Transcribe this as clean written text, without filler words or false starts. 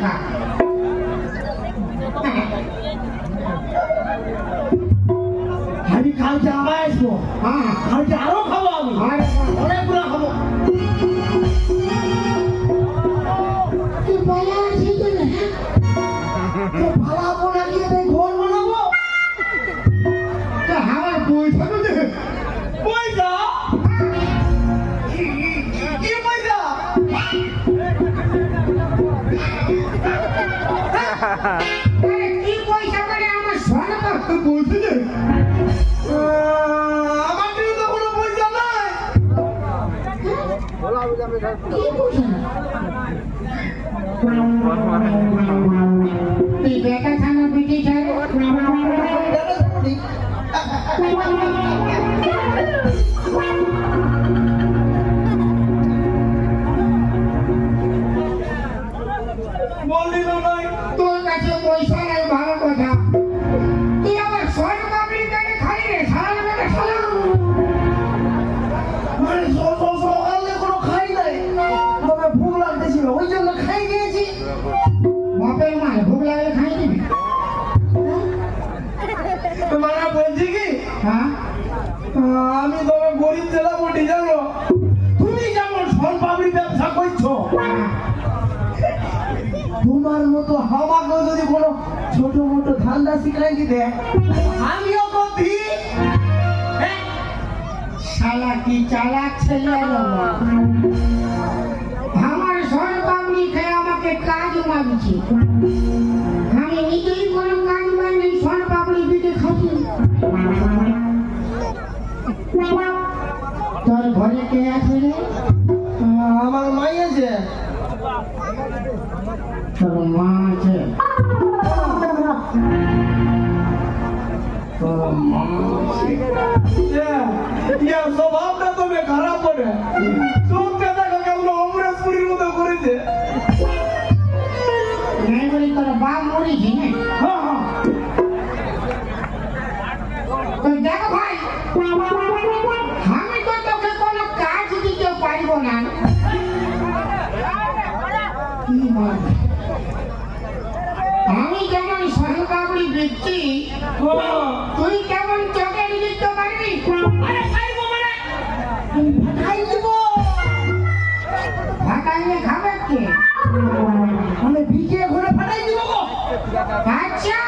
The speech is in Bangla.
খা আমি কালকে আবার আসবো। হ্যাঁ কালকে আরো খাবো আমি, অনেকগুলো খাবো। তুই পালা আছিস না তো ভালো নাকি ঘর বানাবো? তো আমার পয়সা তো দে পয়সা? কি পয়সা? কি পয়সা করে আমার সোনা পাখি বলছে যে আমার কাছে তো কোনো পয়সা নাই। কি পয়সা তুই বেটা খানা পিটি ছাড় বললি তো নাই তোর কাছে পয়সা নাই ভালো কথা তুই আমার সোনা পাপড়ি কেটে খাই রে সারা বেটা সারা মানে সকালে কোনো খাই নাই, তবে ভুল লাগতেছিল ওই জন্য খাই দিয়েছি। বাপের মাল ভোগ লাগলে খাই দিবি মানে বলছি কি হ্যাঁ আমি তবে গরিব জেলা বটি জানো, তুমি যেমন সোন পাপড়ি ব্যবসা করছো তোমার মতো আমাকেও যদি কোনো ছোট মোটো ধান্দা শিখাই দিতে আমিও করতি। শালা কি চালাক ছেলে বাবা আমার সোনা পাপড়ি খেয়ে আমাকে কাজ মাগছে আমি নিজেই কোনো কাজ পাইনি সোনা পাপড়ি দিতে খাচ্ছি তোর ঘরে কে আছে রে আমার মাই আছে। তোর মা আছে তোর মা আছে স্বভাবটা তবে খারাপ করে চোখটা দেখা কেমন অমরেশপুরীর মতো করেছে। নাই বলি তোর বাপ মরেছে না তো দেখো ভাই আমি তো তোকে কোনো কাজ দিতে পারব না আমি যেমন সোনা পাপড়ি বেচছি তুই কেমন চকের দিতে পারবি খাই দিব ফাটাইলে খাবে কে মানে ভিজে ঘুরে ফাটাই দিব গো। আচ্ছা